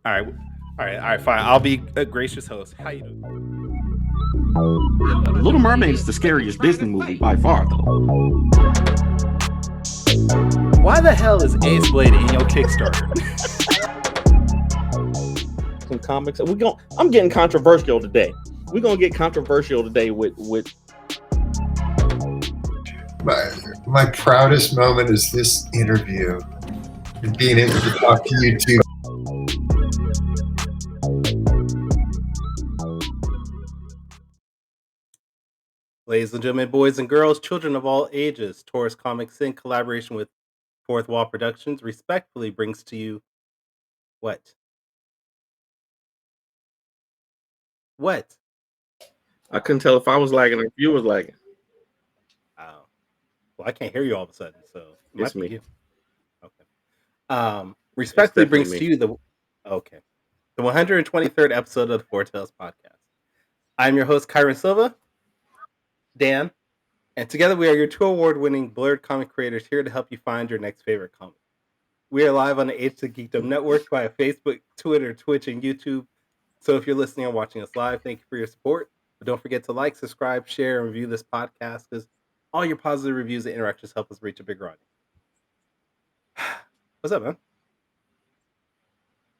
All right, all right, fine. I'll be a gracious host. How you doing? Little Mermaid is the scariest Disney movie by far, though. Why the hell is Ace Blade in your Kickstarter? Some comics. I'm getting controversial today. We're gonna get controversial today with my proudest moment is this interview and being able to talk to you two. Ladies and gentlemen, boys and girls, children of all ages, Taurus Comics in collaboration with Fourth Wall Productions respectfully brings to you what? What? I couldn't tell if I was lagging or if you was lagging. Oh, well, I can't hear you all of a sudden, so it It's might be me. you. Okay. Respectfully brings definitely to you the 123rd episode of the Four Tales podcast. I'm your host, Kyron Silva, Dan, and together we are your two award-winning Blurred comic creators here to help you find your next favorite comic. We are live on the Age to Geekdom network via Facebook, Twitter, Twitch, and YouTube. So if you're listening or watching us live, thank you for your support. But don't forget to like, subscribe, share, and review this podcast because all your positive reviews and interactions help us reach a bigger audience. What's up, man?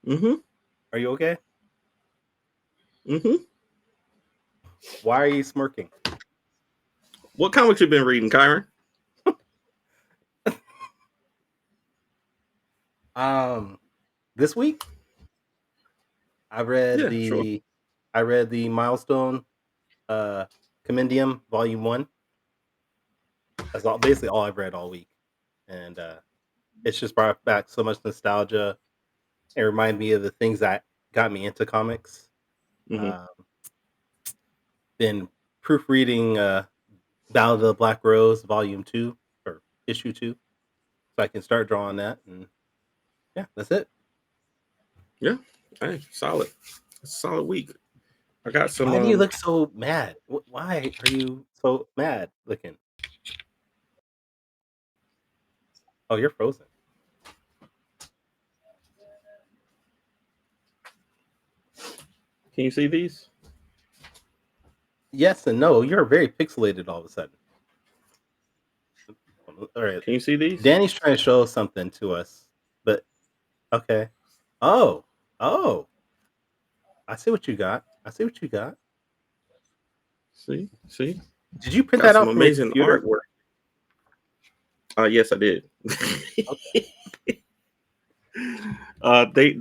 Mm-hmm. Are you okay? Mm-hmm. Why are you smirking? What comics you been reading, Kyron? This week I read Sure. the Milestone Compendium Volume 1. That's basically all I've read all week. And it's just brought back so much nostalgia. It reminded me of the things that got me into comics. Mm-hmm. Been proofreading Ballad of the Black Rose Volume 2 or Issue 2. So I can start drawing that. And yeah, that's it. Yeah. Hey, solid. It's a solid week. I got some. Why do you look so mad? Why are you so mad looking? Oh, you're frozen. Can you see these? Yes and no. You're very pixelated all of a sudden. All right. Can you see these? Danny's trying to show something to us, but okay. Oh. I see what you got. See? Did you print Got that some out from your amazing computer? artwork. Yes, I did.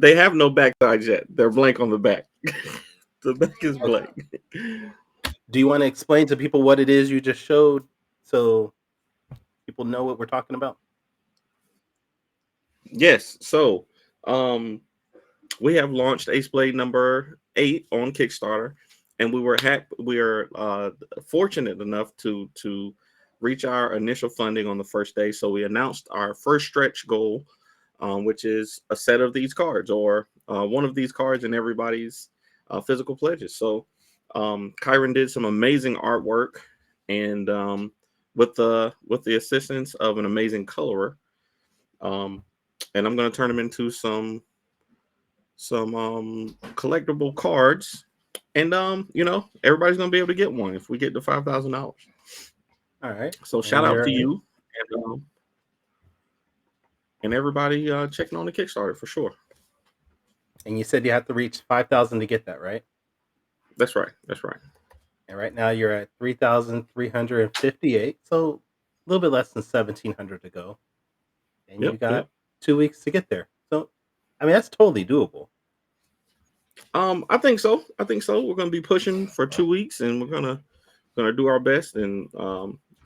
They have no back sides yet. They're blank on the back. The back is blank. Do you want to explain to people what it is you just showed so people know what we're talking about? Yes. So, we have launched Ace Blade number 8 on Kickstarter, and we are fortunate enough to reach our initial funding on the first day. So we announced our first stretch goal, which is a set of these cards or one of these cards in everybody's physical pledges. So Kyron did some amazing artwork, and with the assistance of an amazing colorer, and I'm going to turn them into some collectible cards, and everybody's going to be able to get one if we get to $5,000. All right. So shout out to you and everybody checking on the Kickstarter for sure. And you said you have to reach 5,000 to get that, right? That's right. And right now you're at 3,358, so a little bit less than 1,700 to go. And you got 2 weeks to get there. So, I mean, that's totally doable. I think so. We're going to be pushing for 2 weeks, and we're gonna do our best and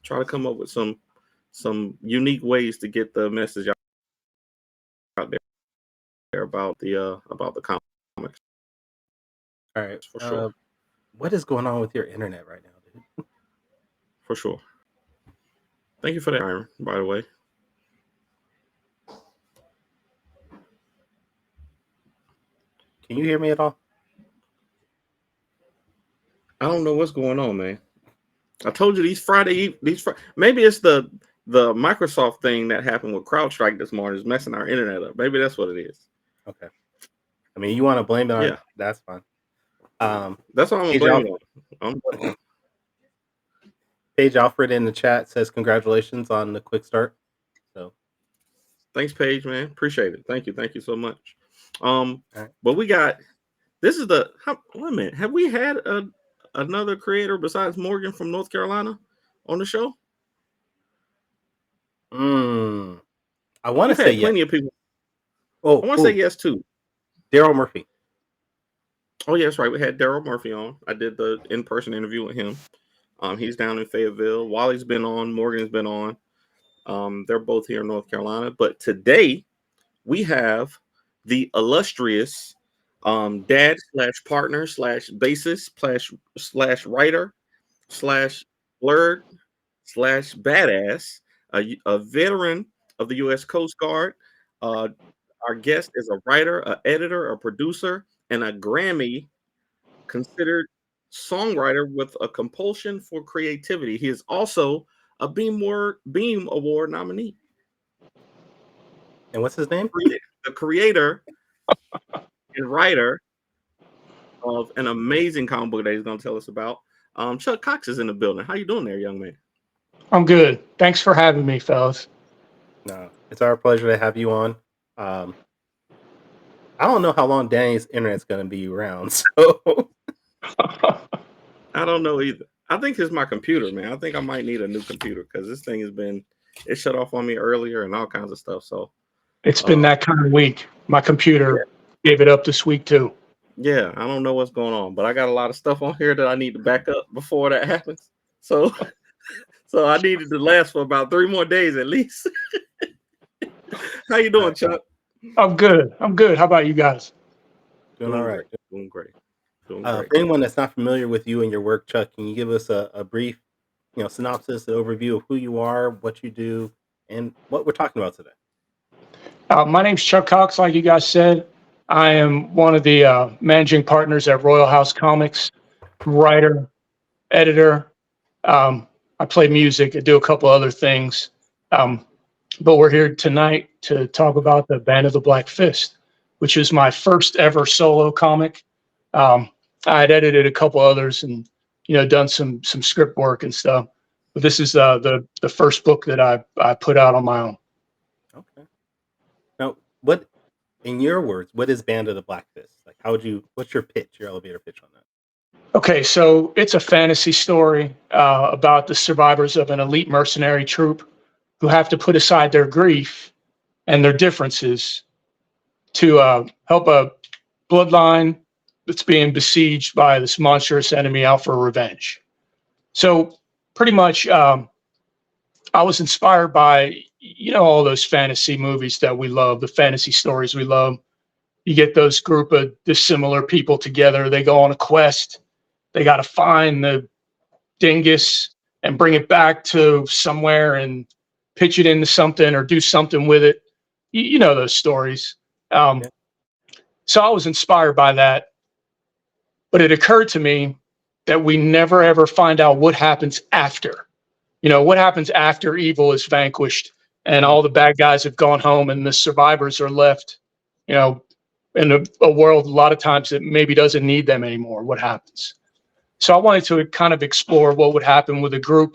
try to come up with some unique ways to get the message out there about the comics. All right. For sure. What is going on with your internet right now, dude? For sure. Thank you for that, Iron, by the way. Can you hear me at all? I don't know what's going on, man. I told you maybe it's the the Microsoft thing that happened with CrowdStrike this morning is messing our internet up. Maybe that's what it is. Okay. I mean, you want to blame it on? Yeah. That's fine. That's what I'm gonna blame it on. Paige Alfred in the chat says congratulations on the quick start. So thanks, Paige, man. Appreciate it. Thank you so much. right. But we got this is the wait a minute. Have we had another creator besides Morgan from North Carolina on the show? I want to say plenty yes. of people. Oh, I want to say yes too. Daryl Murphy. Oh, yeah, that's right. We had Daryl Murphy on. I did the in-person interview with him. He's down in Fayetteville. Wally's been on. Morgan's been on. They're both here in North Carolina. But today we have the illustrious dad / partner / bassist / writer / blurred / badass, a veteran of the U.S. Coast Guard. Our guest is a writer, an editor, a producer, and a Grammy considered songwriter with a compulsion for creativity. He is also a B.E.A.M Award nominee. And what's his name? The creator and writer of an amazing comic book that he's going to tell us about. Chuck Cox is in the building. How you doing there, young man? I'm good. Thanks for having me, fellas. No, it's our pleasure to have you on. I don't know how long Danny's internet's going to be around, so I don't know either. I think it's my computer, man. I think I might need a new computer because this thing it shut off on me earlier and all kinds of stuff. So it's been that kind of week. My computer gave it up this week too. Yeah, I don't know what's going on, but I got a lot of stuff on here that I need to back up before that happens. So I needed to last for about 3 more days at least. How you doing, Chuck? I'm good. How about you guys? Doing all right. Doing great. For anyone that's not familiar with you and your work, Chuck, can you give us a brief, synopsis, an overview of who you are, what you do, and what we're talking about today? My name's Chuck Cox, like you guys said. I am one of the managing partners at Royal House Comics, writer, editor. I play music. I do a couple other things. But we're here tonight to talk about the Band of the Black Fist, which is my first ever solo comic. I had edited a couple others and done some script work and stuff, but this is the first book that I put out on my own. Okay. Now, in your words, what is Band of the Black Fist? Like, what's your pitch, your elevator pitch on that? Okay, so it's a fantasy story about the survivors of an elite mercenary troop who have to put aside their grief and their differences to help a bloodline that's being besieged by this monstrous enemy out for revenge. So pretty much I was inspired by, all those fantasy movies that we love, the fantasy stories we love. You get those group of dissimilar people together. They go on a quest. They got to find the dingus and bring it back to somewhere and pitch it into something or do something with it. You know those stories. So I was inspired by that. But it occurred to me that we never ever find out what happens after. What happens after evil is vanquished and all the bad guys have gone home and the survivors are left, in a world a lot of times that maybe doesn't need them anymore. What happens? So I wanted to kind of explore what would happen with a group.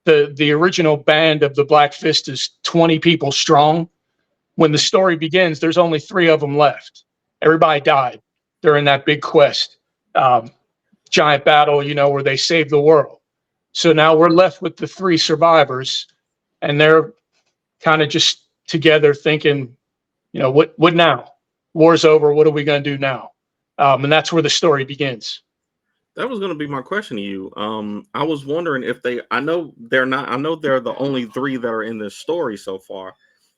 The original band of the Black Fist is 20 people strong. When the story begins, there's only 3 of them left. Everybody died during that big quest, giant battle, where they saved the world. So now we're left with the 3 survivors, and they're kind of just together thinking, what now? War's over. What are we going to do now? And that's where the story begins. That was going to be my question to you. I was wondering if I know they're the only 3 that are in this story so far.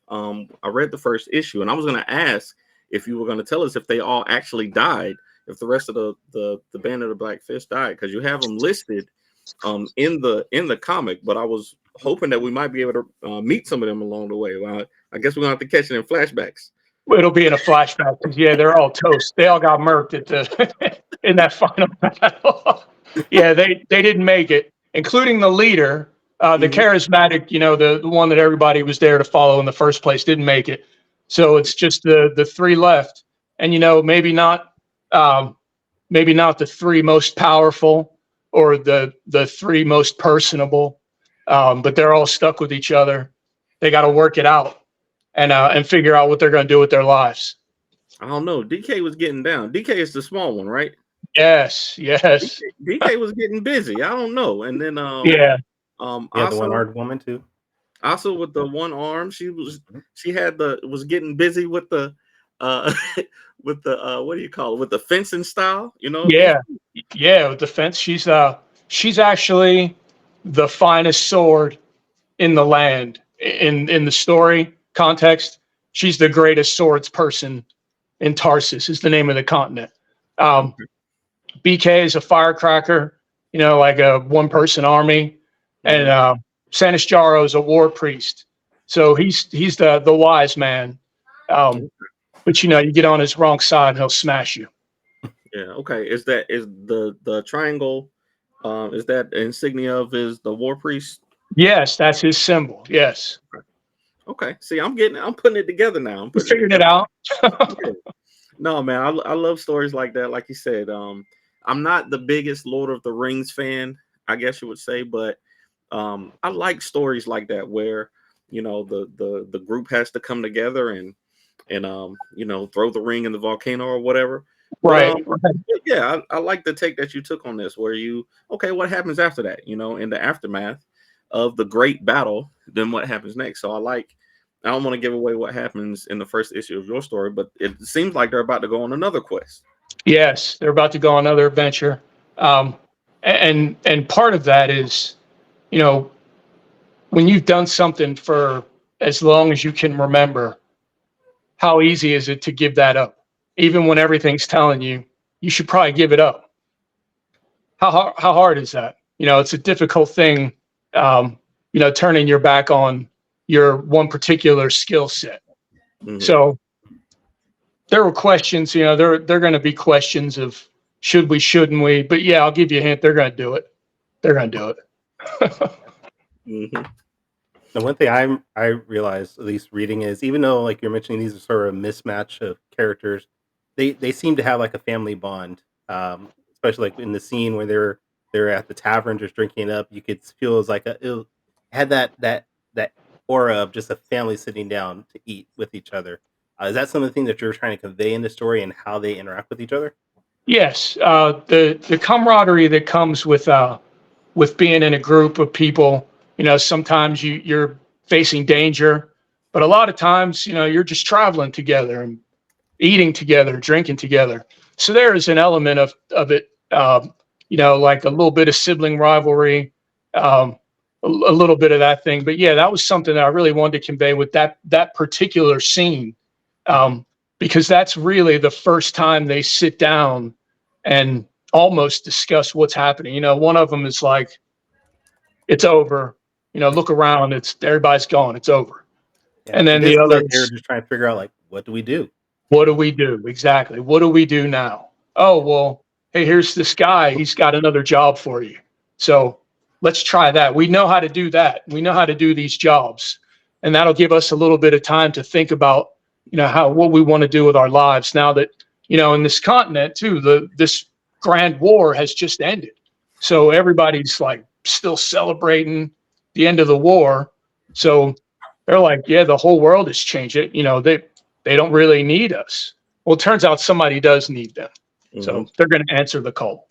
I read the first issue and I was going to ask if you were going to tell us if they all actually died, if the rest of the Band of the Black Fist died, because you have them listed in the comic, but I was hoping that we might be able to meet some of them along the way. Well, I guess we're going to have to catch it in flashbacks. It'll be in a flashback because they're all toast. They all got murked in that final battle. They didn't make it, including the leader, The charismatic, the one that everybody was there to follow in the first place didn't make it. So it's just the three left. And, maybe not the three most powerful or the three most personable, but they're all stuck with each other. They got to work it out and figure out what they're going to do with their lives. I don't know. DK was getting down. DK is the small one, right? Yes. DK was getting busy. I don't know. And then Yeah. Yeah, the also, one-armed woman too. also with the one arm, was getting busy with the with the what do you call it? With the fencing style, Yeah. With the fence, she's actually the finest sword in the land. In the story context, she's the greatest swords person in Tarsus, is the name of the continent. BK is a firecracker, like a one-person army, and Sanishjaro is a war priest. So he's the wise man. But you get on his wrong side and he'll smash you. Yeah. Okay. Is the triangle? Is that insignia of the war priest? Yes, that's his symbol. Yes. Okay. See, I'm putting it together now. I'm Figuring it out. Yeah. No, man, I love stories like that. Like you said, I'm not the biggest Lord of the Rings fan, I guess you would say, but I like stories like that where the group has to come together and throw the ring in the volcano or whatever. Right. But, yeah, I like the take that you took on this, where what happens after that? In the aftermath of the great battle, then what happens next? So I don't want to give away what happens in the first issue of your story, but it seems like they're about to go on another quest. Yes, they're about to go on another adventure. And part of that is, when you've done something for as long as you can remember, how easy is it to give that up? Even when everything's telling you should probably give it up. How hard is that? It's a difficult thing, turning your back on your one particular skill set. Mm-hmm. So there were questions, they're going to be questions of should we, shouldn't we? But yeah, I'll give you a hint. They're going to do it. They're going to do it. Mm-hmm. The one thing I realized, at least reading, is even though like you're mentioning these are sort of a mismatch of characters, they seem to have like a family bond. Especially like in the scene where they're at the tavern just drinking it up, you could feel it was like it had that aura of just a family sitting down to eat with each other. Is that some of the things that you're trying to convey in the story and how they interact with each other? Yes, the camaraderie that comes with being in a group of people. Sometimes you're facing danger, but a lot of times, you're just traveling together and eating together, drinking together. So there is an element of it, like a little bit of sibling rivalry, a little bit of that thing. But yeah, that was something that I really wanted to convey with that particular scene, because that's really the first time they sit down and almost discuss what's happening. One of them is like, "It's over." Look around. Everybody's gone. It's over. Yeah, And then the like others, they're just trying to figure out like, what do we do? What do we do? Exactly. What do we do now? Oh, well, hey, here's this guy. He's got another job for you. So let's try that. We know how to do that. We know how to do these jobs. And that'll give us a little bit of time to think about, what we want to do with our lives now that, in this continent too, this grand war has just ended. So everybody's like still celebrating the end of the war. So they're like, yeah, the whole world has changed. They don't really need us. Well, it turns out somebody does need them. Mm-hmm. So they're going to answer the call.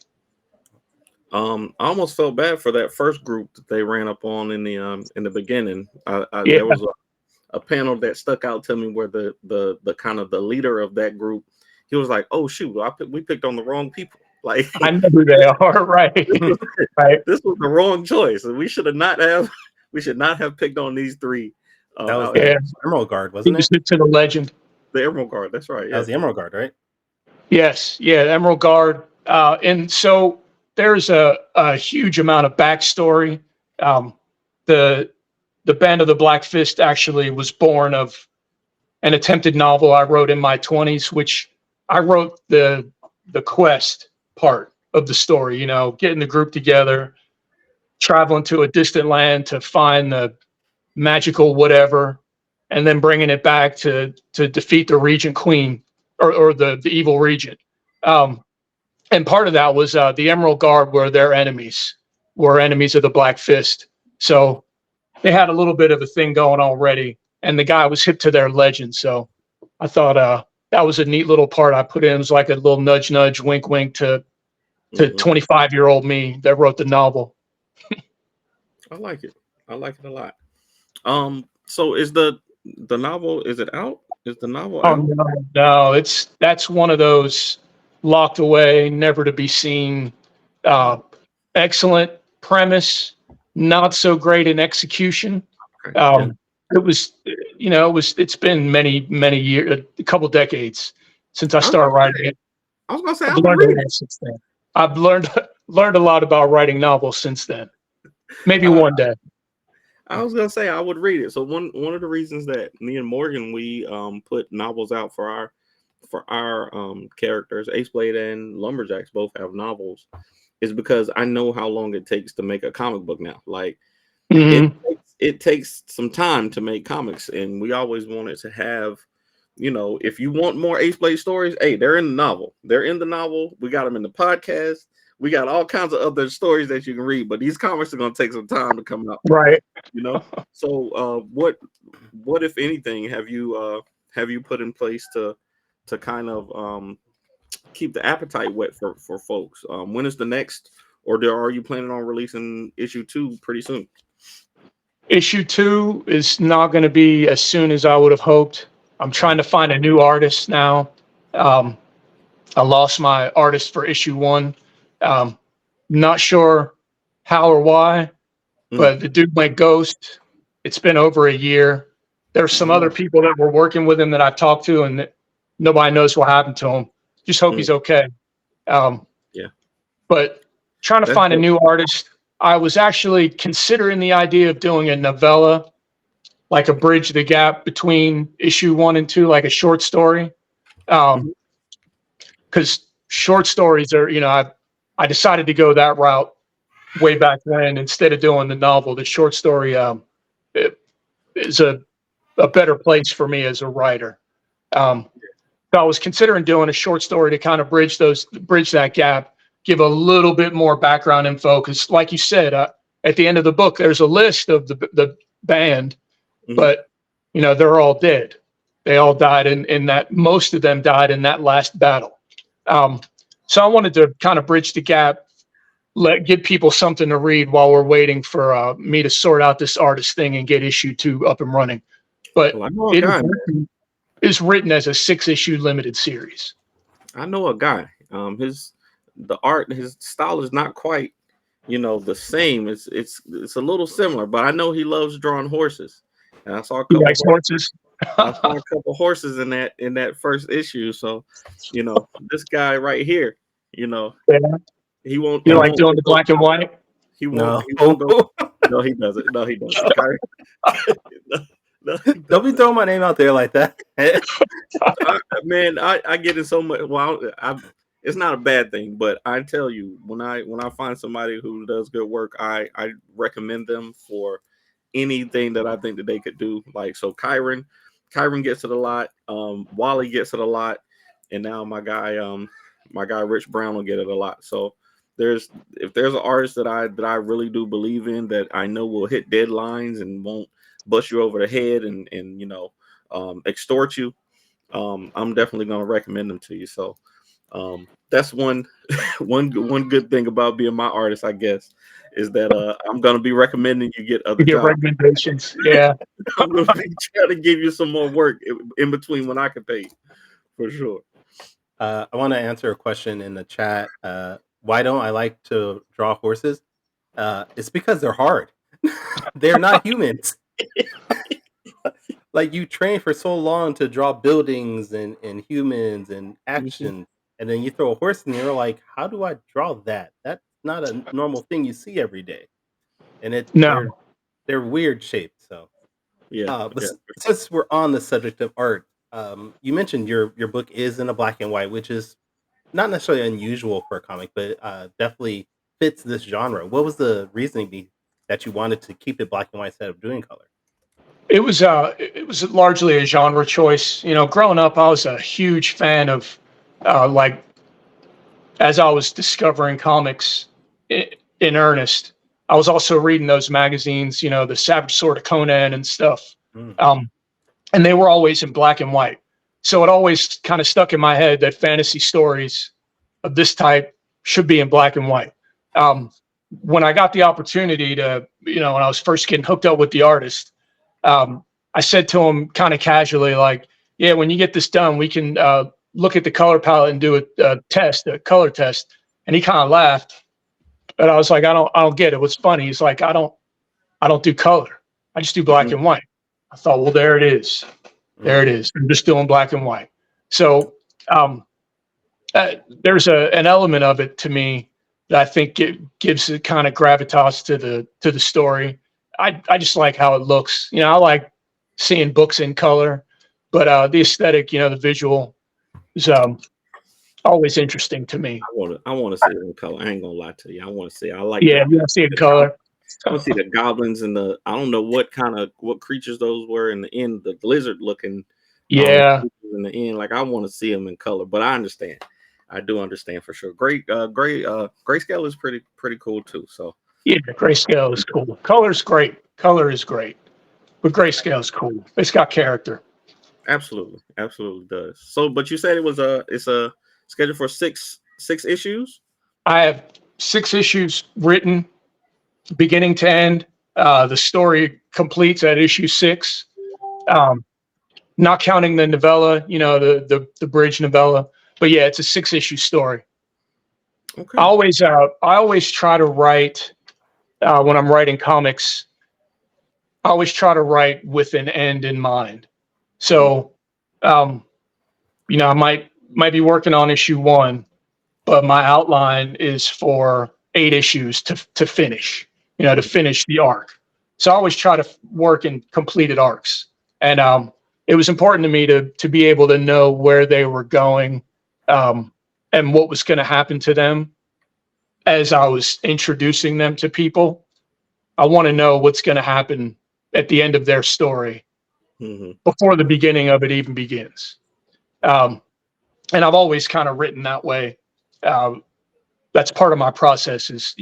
I almost felt bad for that first group that they ran up on in the beginning. There was a panel that stuck out to me where the kind of the leader of that group, he was like, "Oh shoot, we picked on the wrong people." Like, I know who they are, right? Right. This was the wrong choice. We should not have picked on these three. That was the Emerald Guard, wasn't it? To the legend. The Emerald Guard, that's right. Yeah. That was the Emerald Guard, right? Yes, yeah, the Emerald Guard. And so there's a huge amount of backstory. The Band of the Black Fist actually was born of an attempted novel I wrote in my 20s, which I wrote the quest part of the story, getting the group together, traveling to a distant land to find the magical whatever, and then bringing it back to defeat the Regent Queen or the evil Regent. And part of that was the Emerald Guard were enemies of the Black Fist. So they had a little bit of a thing going already, and the guy was hip to their legend. So I thought that was a neat little part I put in. It was like a little nudge, nudge, wink, wink to 25-year-old me that wrote the novel. I like it. I like it a lot. So is the novel, is it out? Is the novel Oh out? no, that's one of those locked away, never to be seen. Excellent premise, not so great in execution. Okay. Yeah. It was, it's been many years, a couple decades since I started writing it. I was gonna say I I've would learned read a lot it. since then. I've learned a lot about writing novels since then. Maybe one day. I was gonna say I would read it. So one of the reasons that me and Morgan we put novels out for our characters, Ace Blade and Lumberjacks both have novels, is because I know how long it takes to make a comic book now. Like it takes some time to make comics, and we always wanted to have, if you want more Ace Blade stories, hey, they're in the novel. They're in the novel. We got them in the podcast. We got all kinds of other stories that you can read, but these comics are going to take some time to come out. Right. So what if anything have you put in place to kind of keep the appetite wet for folks? When is the next, or are you planning on releasing issue 2 pretty soon? Issue 2 is not going to be as soon as I would have hoped. I'm trying to find a new artist now. I lost my artist for issue 1. Not sure how or why, but the dude went ghost. It's been over a year. There's some other people that were working with him that I've talked to, and nobody knows what happened to him. Just hope he's okay. But trying to find a new artist. I was actually considering the idea of doing a novella, like a bridge the gap between issue 1 and 2, like a short story. Because short stories are, I decided to go that route way back when instead of doing the novel. The short story is a better place for me as a writer. So I was considering doing a short story to kind of bridge that gap, give a little bit more background info. Because, like you said, at the end of the book, there's a list of the band, but they're all dead. They all died in that. Most of them died in that last battle. So I wanted to kind of bridge the gap, give people something to read while we're waiting for me to sort out this artist thing and get issue 2 up and running. But it is written as a 6-issue limited series. I know a guy. The art, his style is not quite, the same. It's a little similar, but I know he loves drawing horses. And I saw a couple horses. I saw a couple horses in that first issue. So, this guy right here, he won't. You like doing the black and white? He won't. He won't go. No, he doesn't. No, he doesn't. No, don't be throwing my name out there like that. I get it so much. Well, it's not a bad thing, but I tell you, when I find somebody who does good work, I recommend them for anything that I think that they could do. Like, so Kyron gets it a lot. Wally gets it a lot, and now my guy Rich Brown will get it a lot. So if there's an artist that I really do believe in, that I know will hit deadlines and won't bust you over the head and extort you, I'm definitely going to recommend them to you. So that's one good thing about being my artist, I guess, is that I'm going to be recommending you get other jobs. Recommendations. Yeah. I'm going to be trying to give you some more work in between when I can pay, for sure. I want to answer a question in the chat. Why don't I like to draw horses? It's because they're hard. They're not humans. Like, you train for so long to draw buildings and humans and action, and then you throw a horse in there, like, how do I draw that? That's not a normal thing you see every day. And they're weird shaped. So since we're on the subject of art, you mentioned your book is in a black and white, which is not necessarily unusual for a comic, but definitely fits this genre. What was the reasoning that you wanted to keep it black and white instead of doing color? It was largely a genre choice. Growing up, I was a huge fan of like as I was discovering comics in earnest. I was also reading those magazines, the Savage Sword of Conan and stuff. Mm. And they were always in black and white. So it always kind of stuck in my head that fantasy stories of this type should be in black and white. When I got the opportunity to, when I was first getting hooked up with the artist, I said to him kind of casually, like, yeah, when you get this done, we can look at the color palette and do a color test. And he kind of laughed. But I was like, I don't get it. What's funny? He's like, I don't do color. I just do black and white. I thought, well, there it is. There it is. I'm just doing black and white. So there's an element of it to me that I think it gives it kind of gravitas to the story. I just like how it looks. I like seeing books in color, but the aesthetic, the visual is always interesting to me. I want to see it in color. I ain't gonna lie to you. I want to see. I like. Yeah, you want to see it in color. I want to see the goblins and I don't know what creatures those were in the end. The lizard looking. Yeah. In the end, like I want to see them in color, but I understand. I do understand for sure. Grayscale is pretty cool too. So yeah, grayscale is cool. Color's great. Color is great, but grayscale is cool. It's got character. Absolutely does. So, but you said it's a scheduled for six issues. I have 6 issues written, beginning to end. The story completes at issue 6. Not counting the novella, the bridge novella. But yeah, it's a 6-issue story. Okay. I always try to write when I'm writing comics. I always try to write with an end in mind. So, I might be working on issue 1, but my outline is for 8 issues to finish. To finish the arc. So I always try to work in completed arcs, and it was important to me to be able to know where they were going. And what was going to happen to them as I was introducing them to people. I want to know what's going to happen at the end of their story before the beginning of it even begins. And I've always kind of written that way. That's part of my process is,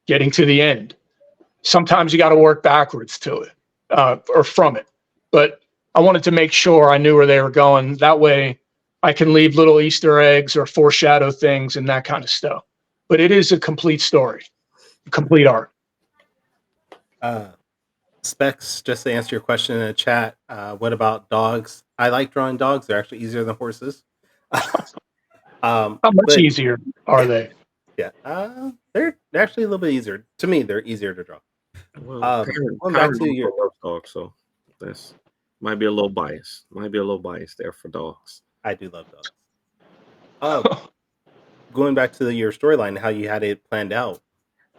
getting to the end. Sometimes you got to work backwards to it or from it. But I wanted to make sure I knew where they were going. That way, I can leave little Easter eggs or foreshadow things and that kind of stuff. But it is a complete story, a complete arc. Specs, just to answer your question in the chat, what about dogs? I like drawing dogs. They're actually easier than horses. How much easier are they? Yeah, they're actually a little bit easier. To me, they're easier to draw. Well, back to your dogs, so that's might be a little bias. Might be a little bias there for dogs. I do love dogs. Going back to your storyline, how you had it planned out,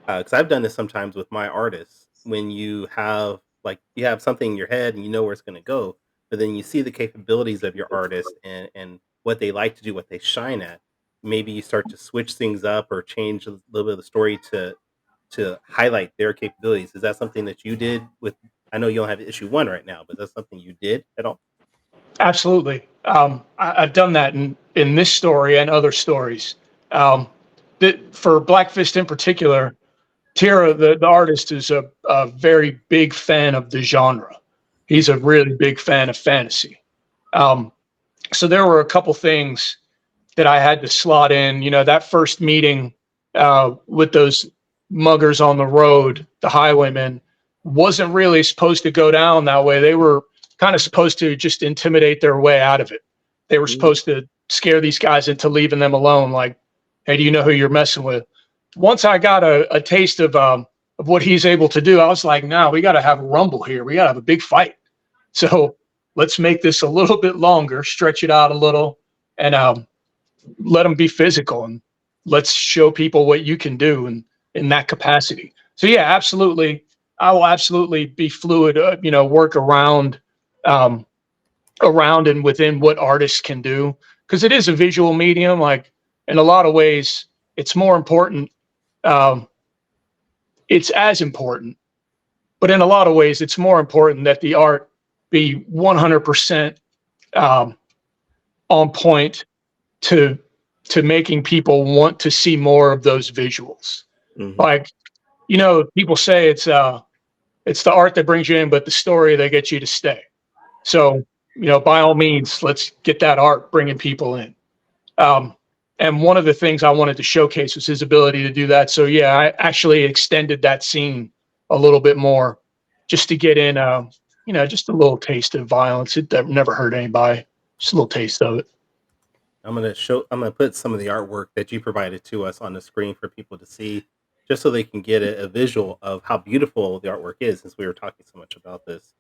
because I've done this sometimes with my artists. When you have something in your head and you know where it's going to go, but then you see the capabilities of your artist and what they like to do, what they shine at. Maybe you start to switch things up or change a little bit of the story to highlight their capabilities. Is that something that you did with? I know you don't have issue 1 right now, but that's something you did at all? Absolutely. I've done that in this story and other stories. For Black Fist in particular, Tira, the artist, is a very big fan of the genre. He's a really big fan of fantasy. So there were a couple things that I had to slot in. That first meeting with those muggers on the road, the highwaymen, wasn't really supposed to go down that way. They were kind of supposed to just intimidate their way out of it. They were supposed to scare these guys into leaving them alone. Like, hey, do you know who you're messing with? Once I got a taste of what he's able to do, I was like, no, we got to have a rumble here. We got to have a big fight. So let's make this a little bit longer, stretch it out a little, and let them be physical, and let's show people what you can do in that capacity. So yeah, absolutely. I will absolutely be fluid, work around and within what artists can do, because it is a visual medium. Like, in a lot of ways, it's more important it's as important, but in a lot of ways, it's more important that the art be 100% on point to making people want to see more of those visuals. Mhm. Like, people say it's the art that brings you in, but the story that gets you to stay. So, by all means, let's get that art bringing people in. And one of the things I wanted to showcase was his ability to do that. So yeah, I actually extended that scene a little bit more just to get in, just a little taste of violence. It never hurt anybody. Just a little taste of it. I'm gonna put some of the artwork that you provided to us on the screen for people to see, just so they can get a visual of how beautiful the artwork is. Since we were talking so much about this,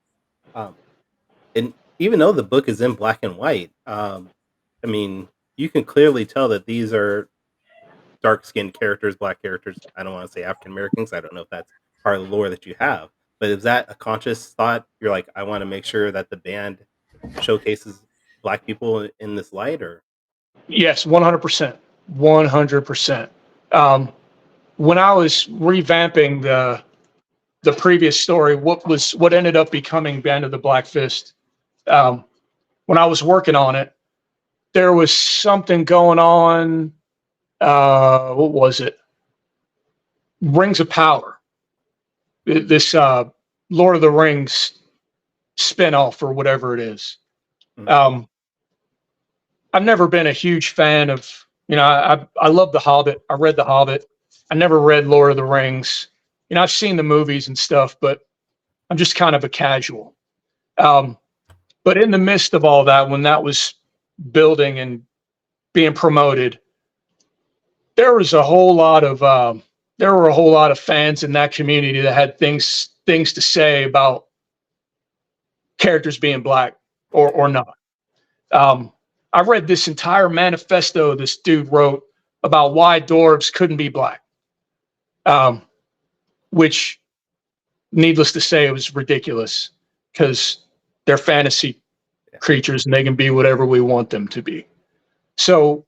um, and even though the book is in black and white, I mean, you can clearly tell that these are dark skinned characters, black characters. I don't want to say African Americans. I don't know if that's part of the lore that you have, but is that a conscious thought? You're like, I want to make sure that the band showcases black people in this light, or Yes, 100%, 100%. When I was revamping the previous story, what ended up becoming Band of the Black Fist, um, when I was working on it, there was something going on. What was it? Rings of Power. This Lord of the Rings spinoff or whatever it is. Mhm. I've never been a huge fan of, I love The Hobbit. I read The Hobbit. I never read Lord of the Rings. I've seen the movies and stuff, but I'm just kind of a casual. Um, but in the midst of all that, when that was building and being promoted, there was a whole lot of there were a whole lot of fans in that community that had things to say about characters being black or not. I read this entire manifesto this dude wrote about why dwarves couldn't be black, um, which, needless to say, it was ridiculous because they're fantasy creatures and they can be whatever we want them to be. So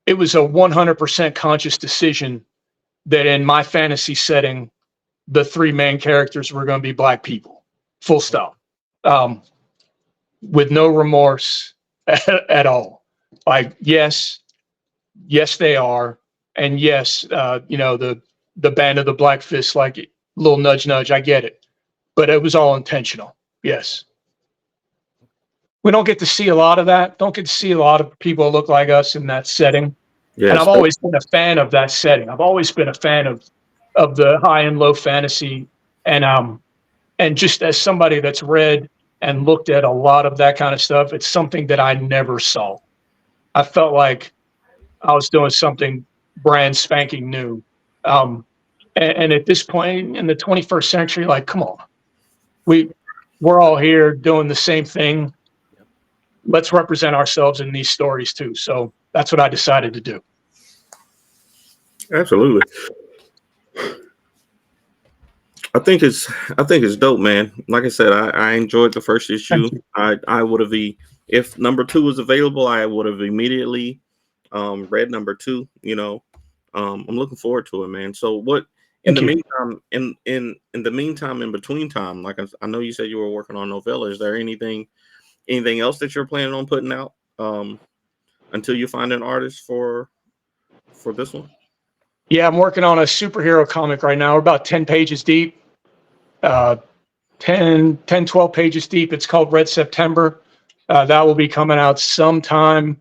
it was a 100% conscious decision that in my fantasy setting, the three main characters were going to be black people, full stop, with no remorse at all. Like, yes, they are, and yes, the band of the Black Fist, like, little nudge, nudge. I get it, but it was all intentional. Yes, we don't get to see a lot of that. Don't get to see a lot of people look like us in that setting. And Yes. I've always been a fan of that setting. I've always been a fan of the high and low fantasy, and just as somebody that's read and looked at a lot of that kind of stuff, it's something that I never saw. I felt like I was doing something brand spanking new. And at this point in the 21st century, like, come on, we're all here doing the same thing. Let's represent ourselves in these stories too. So that's what I decided to do. Absolutely. I think it's dope, man. Like I said, I enjoyed the first issue. I would have if number 2 was available, I would have immediately read number 2. I'm looking forward to it, man. So what in Thank the you. meantime, in the meantime, in between time, like I know you said you were working on novella. Is there anything else that you're planning on putting out until you find an artist for this one? Yeah, I'm working on a superhero comic right now. We're about 10 pages deep, 12 pages deep. It's called Red September. That will be coming out sometime,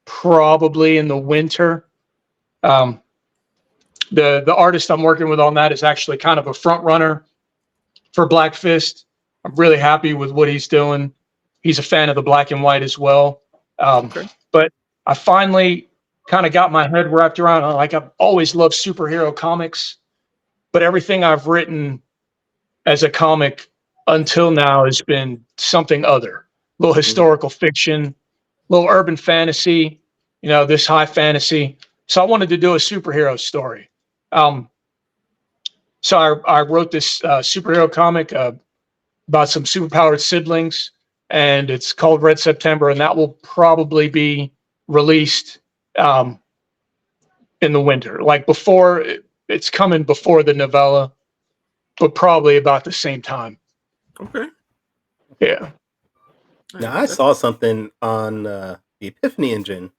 probably in the winter. The artist I'm working with on that is actually kind of a front runner for Black Fist. I'm really happy with what he's doing. He's a fan of the black and white as well. Okay. But I finally kind of got my head wrapped around, like, I've always loved superhero comics, but everything I've written as a comic until now has been something other, a little historical fiction, a little urban fantasy, this high fantasy. So I wanted to do a superhero story. So I wrote this superhero comic about some superpowered siblings, and it's called Red September, and that will probably be released in the winter. Like, before it's coming before the novella, but probably about the same time. Okay. Yeah. Now, I saw something on the Epiphany Engine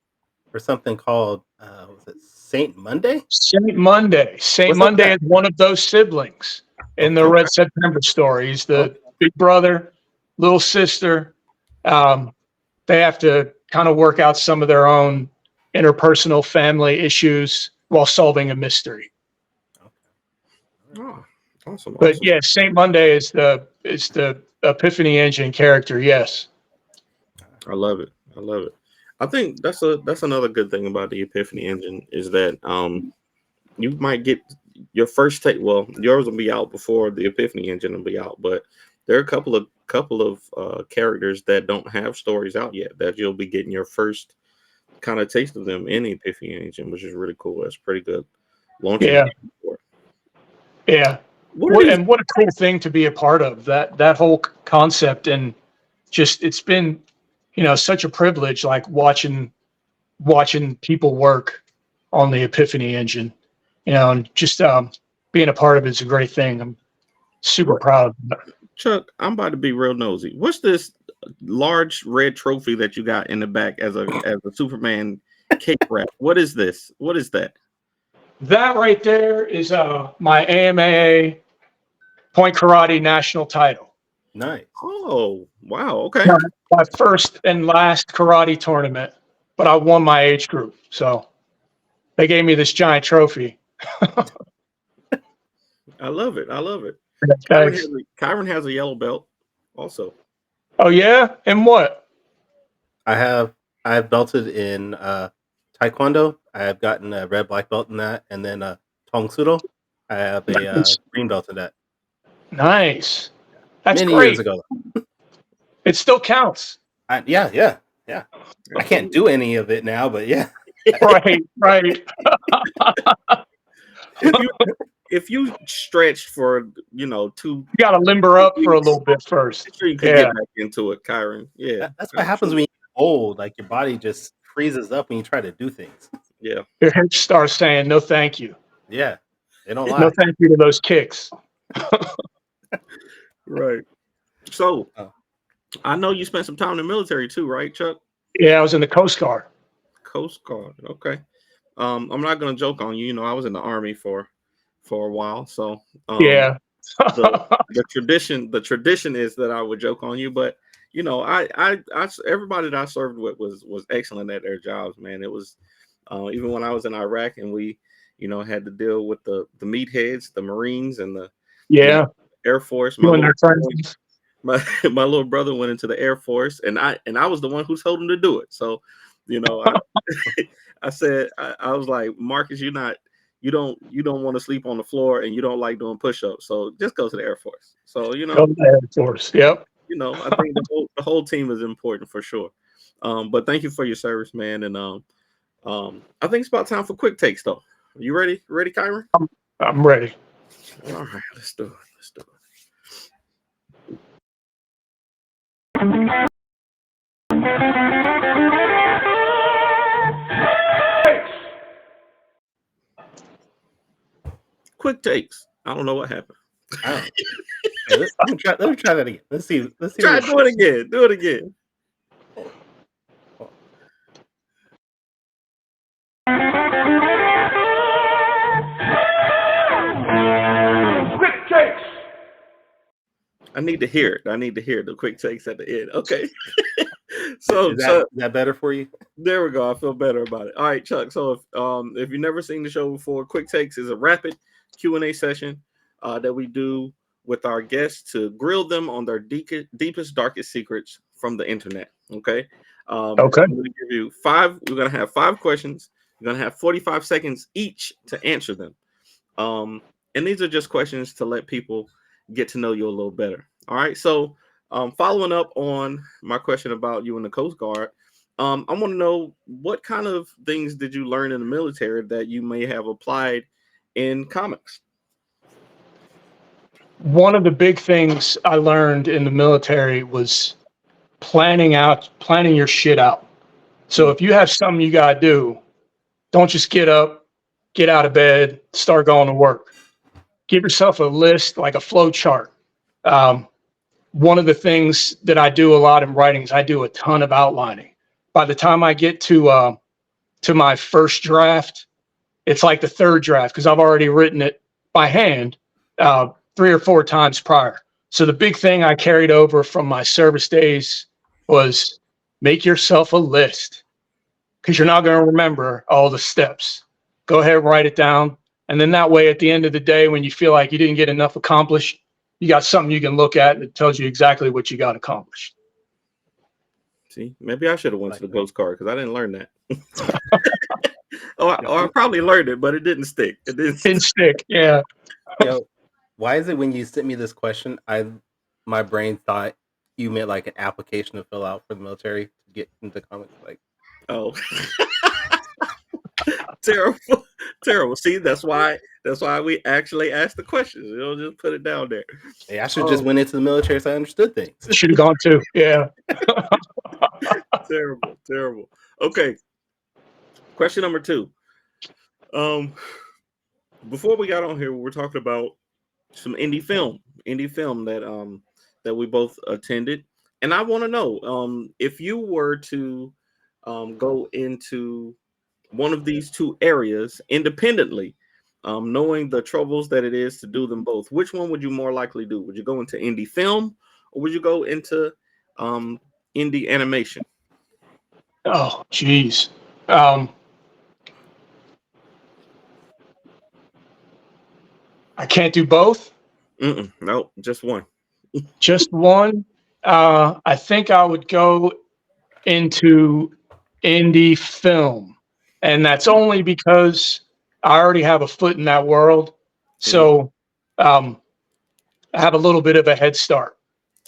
for something called, was it Saint Monday? Saint Monday. Saint What's up Monday with is one of those siblings in the Okay. Red September story. He's the Okay. big brother, little sister. They have to kind of work out some of their own interpersonal family issues while solving a mystery. Oh, awesome. But Awesome. yeah, Saint Monday is the Epiphany Engine character. Yes. I love it. I love it. I think that's another good thing about the Epiphany Engine is that you might get your first take. Well, yours will be out before the Epiphany Engine will be out, but there are a couple of characters that don't have stories out yet that you'll be getting your first kind of taste of them in the Epiphany Engine, which is really cool. That's pretty good launching. Yeah. For. Yeah. What are these? What a cool thing to be a part of, that whole concept. And just, it's been, such a privilege, like watching people work on the Epiphany Engine, and just being a part of it is a great thing. I'm super What, proud of it. Chuck? I'm about to be real nosy. What's this large red trophy that you got in the back as a Superman cake wrap? What is this? What is that? That right there is my AMAA point karate national title. Nice. Oh, wow. Okay. My first and last karate tournament, but I won my age group. So they gave me this giant trophy. I love it. I love it. Thanks. Kyron has a yellow belt also. Oh yeah? And what? I've belted in Taekwondo. I have gotten a red black belt in that, and then Tong Sudo. I have a Nice. green belt in that. Nice. That's Many great. years ago. It still counts. Yeah. I can't do any of it now, but yeah. Right. If you stretched for two, You got to limber up for a little bit first. I'm sure you can get back into it, Kyron. Yeah, That's what happens when you get old. Like your body just freezes up when you try to do things. Yeah. Your hips start saying no thank you. Yeah. They don't No lie. thank you to those kicks. Right. So, Oh. I know you spent some time in the military too, right, Chuck? Yeah, I was in the Coast Guard. Coast Guard. Okay. I'm not gonna joke on you. I was in the Army for a while, so Yeah. the tradition is that I would joke on you, but I everybody that I served with was excellent at their jobs, man. It was even when I was in Iraq and we had to deal with the meatheads, the Marines, and the Yeah. Air Force. You and their friends. My little brother went into the Air Force, and I was the one who told him to do it. So, I said I was like, Marcus, you don't want to sleep on the floor, and you don't like doing push-ups, so just go to the Air Force. So Go to the Air Force. Yep. I think the whole team is important for sure. But thank you for your service, man. And I think it's about time for quick takes, though. You ready? Ready, Kyron? I'm ready. All right, let's do it. Quick takes. I don't know what happened. Hey, let me try that again. Let's see. Do it again. Quick takes. I need to hear it. The quick takes at the end. Okay. So is that better for you? There we go. I feel better about it. All right, Chuck. So if you've never seen the show before, Quick Takes is a rapid Q&A session that we do with our guests to grill them on their deepest, darkest secrets from the internet. Okay. Okay. I'm going to give you five. We're going to have 5 questions. You're going to have 45 seconds each to answer them. And these are just questions to let people get to know you a little better. All right. So following up on my question about you in the Coast Guard, I want to know what kind of things did you learn in the military that you may have applied in comics? One of the big things I learned in the military was planning your shit out. So if you have something you got to do, don't just get up, get out of bed, start going to work. Give yourself a list, like a flow chart. One of the things that I do a lot in writing is I do a ton of outlining. By the time I get to my first draft, it's like the third draft because I've already written it by hand 3 or 4 times prior. So the big thing I carried over from my service days was make yourself a list because you're not going to remember all the steps. Go ahead, write it down. And then that way, at the end of the day, when you feel like you didn't get enough accomplished, you got something you can look at that tells you exactly what you got accomplished. See, maybe I should have went to the ghost card because I didn't learn that. I probably learned it, but it didn't stick. It didn't stick. Yeah. Yo, why is it when you sent me this question, my brain thought you meant like an application to fill out for the military to get into comics? Like, oh, terrible. See, that's why we actually asked the questions. You know, just put it down there. hey, I should have just went into the military so I understood things. Should have gone too. Yeah. Terrible. Okay. Question number 2. Before we got on here, we were talking about some indie film that we both attended, and I want to know if you were to go into one of these 2 areas independently, knowing the troubles that it is to do them both, which one would you more likely do? Would you go into indie film or would you go into indie animation? Oh, geez. I can't do both. No, just one. Just one. I think I would go into indie film, and that's only because I already have a foot in that world. So I have a little bit of a head start,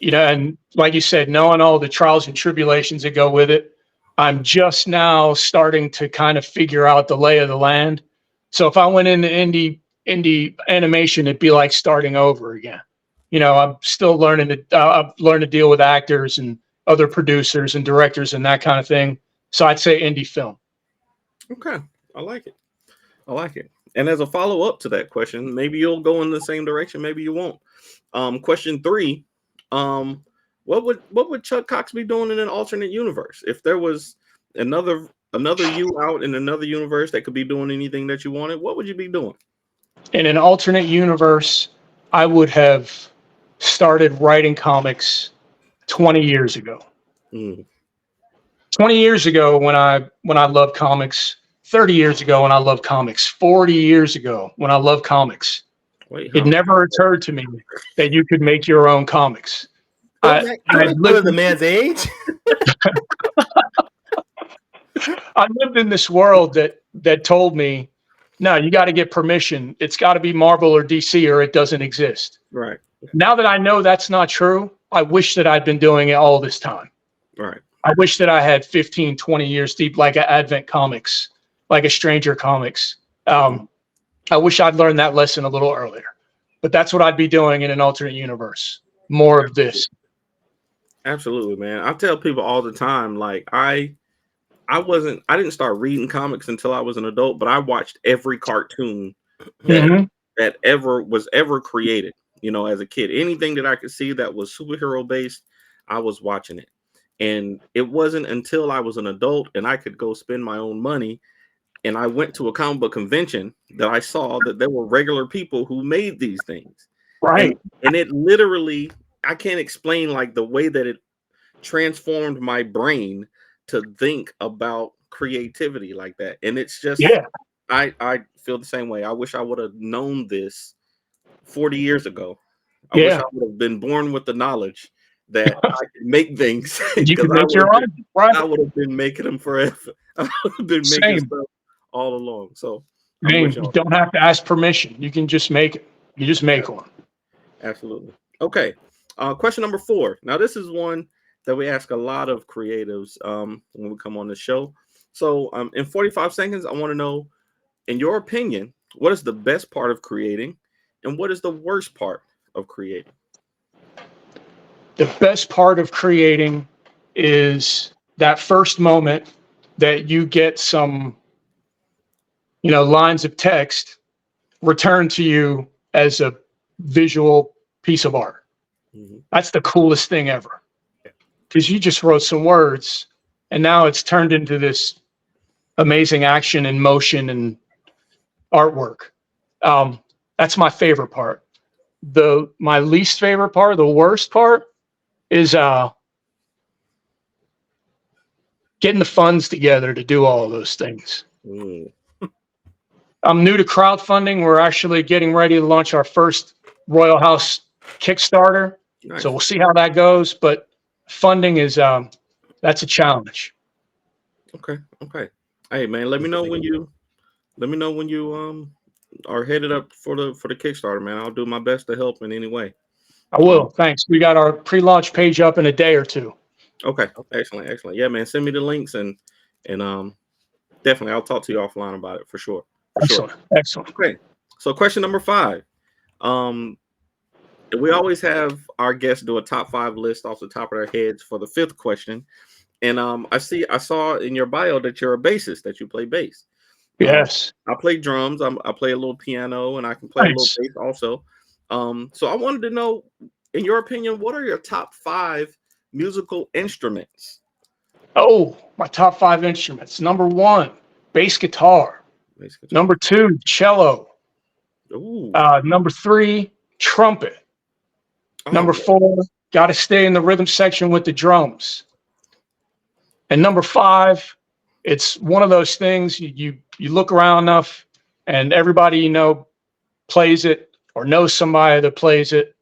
and like you said, knowing all the trials and tribulations that go with it, I'm just now starting to kind of figure out the lay of the land. So if I went into indie animation, it'd be like starting over again. I'm still learning to I've learned to deal with actors and other producers and directors and that kind of thing. So I'd say indie film. Okay, I like it. And as a follow up to that question, maybe you'll go in the same direction, maybe you won't. Question 3, what would Chuck Cox be doing in an alternate universe if there was another you out in another universe that could be doing anything that you wanted? What would you be doing? In an alternate universe, I would have started writing comics 20 years ago. 20 years ago when I loved comics, 30 years ago when I loved comics, 40 years ago when I loved comics. It never occurred to me that you could make your own comics. I lived the man's age. I lived in this world that told me, no, you got to get permission. It's got to be Marvel or DC or it doesn't exist. Right. Now that I know that's not true, I wish that I'd been doing it all this time. Right. I wish that I had 15, 20 years deep, like a Advent Comics, like a Stranger Comics. I wish I'd learned that lesson a little earlier. But that's what I'd be doing in an alternate universe. More of this. Absolutely, man. I tell people all the time, like I didn't start reading comics until I was an adult, but I watched every cartoon that was ever created, as a kid. Anything that I could see that was superhero based, I was watching it. And it wasn't until I was an adult and I could go spend my own money and I went to a comic book convention that I saw that there were regular people who made these things. Right. And it literally, I can't explain like the way that it transformed my brain to think about creativity like that. And it's just, I feel the same way. I wish I would have known this 40 years ago. I wish I would have been born with the knowledge that I could make things. You could make your own. Right. I would have been making them forever. I would have been making stuff all along. So you don't have to ask permission. You can just make it. You just make one. Absolutely. Okay. Question number 4. Now, this is one that we ask a lot of creatives when we come on the show. So in 45 seconds, I want to know, in your opinion, what is the best part of creating and what is the worst part of creating? The best part of creating is that first moment that you get some lines of text returned to you as a visual piece of art. That's the coolest thing ever, because you just wrote some words and now it's turned into this amazing action and motion and artwork. That's my favorite part. My least favorite part, the worst part, is getting the funds together to do all of those things. I'm new to crowdfunding. We're actually getting ready to launch our first Royal House Kickstarter. Nice. So we'll see how that goes. But funding is that's a challenge. Okay. Hey man, let me know when you are headed up for the Kickstarter, man. I'll do my best to help in any way. I will. Thanks. We got our pre-launch page up in a day or two. Okay. Excellent. Yeah, man. Send me the links and definitely I'll talk to you offline about it for sure. Excellent. Okay. So question number 5. We always have our guests do a top 5 list off the top of their heads for the 5th question. And I saw in your bio that you're a bassist, that you play bass. Yes. I play drums. I play a little piano, and I can play a little bass also. So I wanted to know, in your opinion, what are your top 5 musical instruments? Oh, my top 5 instruments. Number 1, bass guitar. Number 2, cello. Ooh. Number 3, trumpet. Number 4, got to stay in the rhythm section with the drums. And number 5, it's one of those things you look around enough and everybody plays it or knows somebody that plays it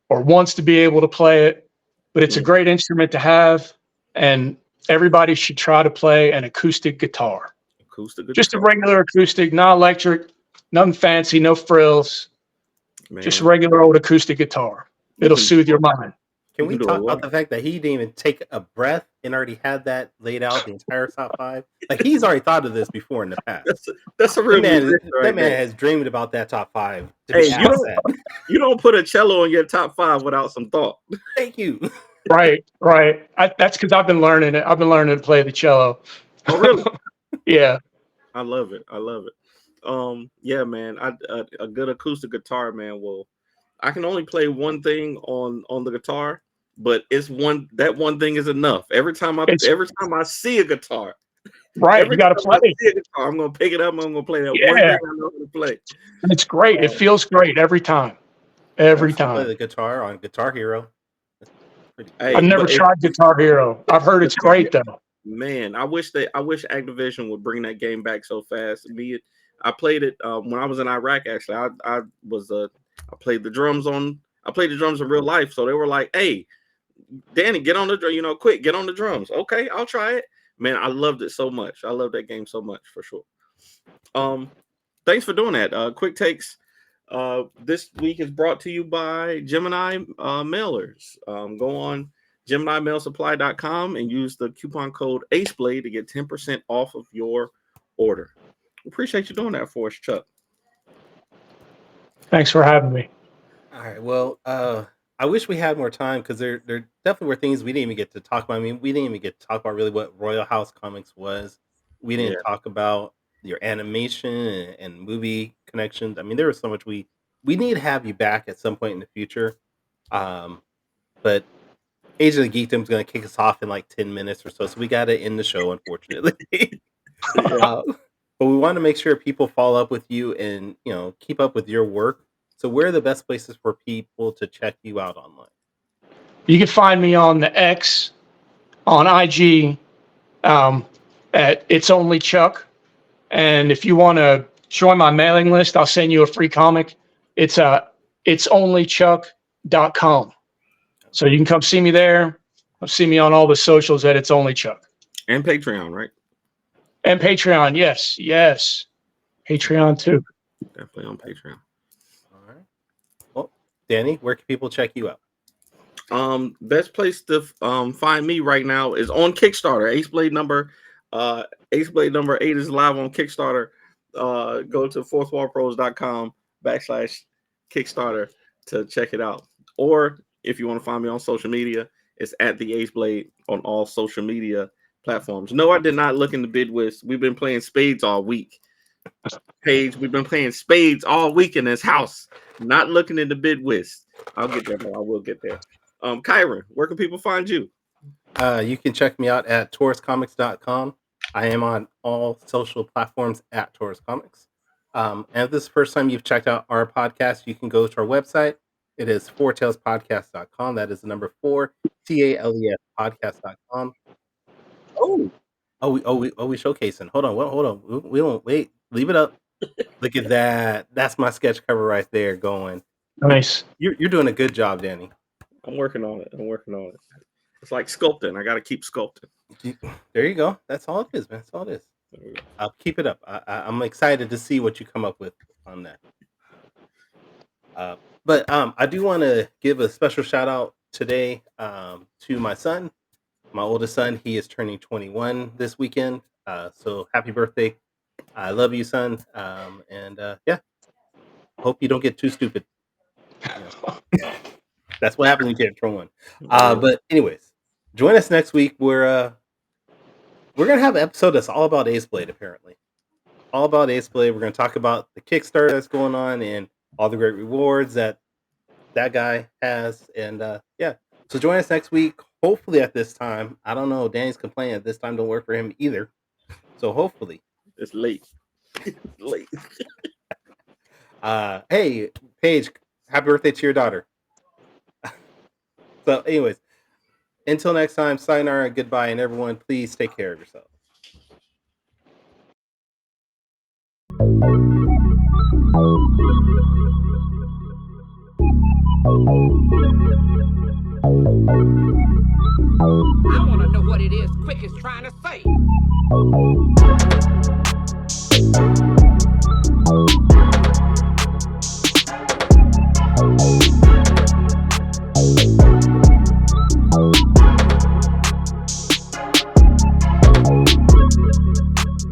or wants to be able to play it, but it's a great instrument to have, and everybody should try to play an acoustic guitar. Just a regular acoustic, not electric, nothing fancy, no frills. Man. Just regular old acoustic guitar. It'll soothe your mind. Can we talk about the fact that he didn't even take a breath and already had that laid out, the entire top 5? Like, he's already thought of this before in the past. That's a real that man has dreamed about that top 5. Hey, you don't put a cello in your top 5 without some thought. Thank you. Right. That's because I've been learning it. I've been learning to play the cello. Oh, really? Yeah. I love it. Yeah, man. A good acoustic guitar, man. Well, I can only play one thing on the guitar, but that one thing is enough. Every time I see a guitar, right, you got to play. I'm gonna pick it up. I'm gonna play that one thing I know how to play. And it's great. It feels great every time. Every time. Play the guitar on Guitar Hero. I've never tried Guitar Hero. I've heard it's great though. Man, I wish Activision would bring that game back so fast. I played it when I was in Iraq. Actually, I played the drums in real life. So they were like, "Hey, Danny, get on the drum. Quick, get on the drums." Okay, I'll try it. Man, I loved it so much. I love that game so much for sure. Thanks for doing that. Quick Takes this week is brought to you by Gemini Mailers. Go on GeminiMailSupply.com and use the coupon code AceBlade to get 10% off of your order. Appreciate you doing that for us, Chuck. Thanks for having me. All right. Well, I wish we had more time because there definitely were things we didn't even get to talk about. I mean, we didn't even get to talk about really what Royal House Comics was. We didn't talk about your animation and movie connections. I mean, there was so much we need to have you back at some point in the future. But Age of the Geekdom is going to kick us off in like 10 minutes or so we got to end the show, unfortunately. But we want to make sure people follow up with you and keep up with your work. So where are the best places for people to check you out online? You can find me on the X, on IG, at It's Only Chuck. And if you want to join my mailing list, I'll send you a free comic. It's itsonlychuck.com. So you can come see me there. See me on all the socials at It's Only Chuck. And Patreon, right? And Patreon, yes. Patreon too. Definitely on Patreon. All right. Well, Danny, where can people check you out? Best place to find me right now is on Kickstarter. Aceblade number 8 is live on Kickstarter. Go to fourthwallpros.com/Kickstarter to check it out. Or if you want to find me on social media, it's at the Aceblade on all social media platforms. No, I did not look in the bid list. We've been playing spades all week. Paige, we've been playing spades all week in this house, not looking in the bid whist. I'll get there, though. I will get there. Kyron, where can people find you? You can check me out at tauruscomics.com. I am on all social platforms at Taurus Comics. And if this is the first time you've checked out our podcast, you can go to our website. It is fourtailspodcast.com. That is the number 4, TALES podcast.com. We showcasing. Hold on. We don't wait. Leave it up. Look at that. That's my sketch cover right there going. Nice. You're doing a good job, Danny. I'm working on it. It's like sculpting. I got to keep sculpting. There you go. That's all it is, man. That's all it is. I'll keep it up. I'm excited to see what you come up with on that. But I do want to give a special shout out today to my son, my oldest son. He is turning 21 this weekend. So happy birthday. I love you, son. And yeah, hope you don't get too stupid. That's what happens when you get 21. But anyways, join us next week. We're gonna have an episode that's all about Ace Blade, apparently. All about Ace Blade. We're gonna talk about the Kickstarter that's going on and all the great rewards that guy has. And yeah. So join us next week. Hopefully at this time. I don't know. Danny's complaining this time don't work for him either. So hopefully. It's late. Late. Hey, Paige, happy birthday to your daughter. So anyways, until next time, sayonara, goodbye, and everyone, please take care of yourself. I want to know what it is Quick is trying to say.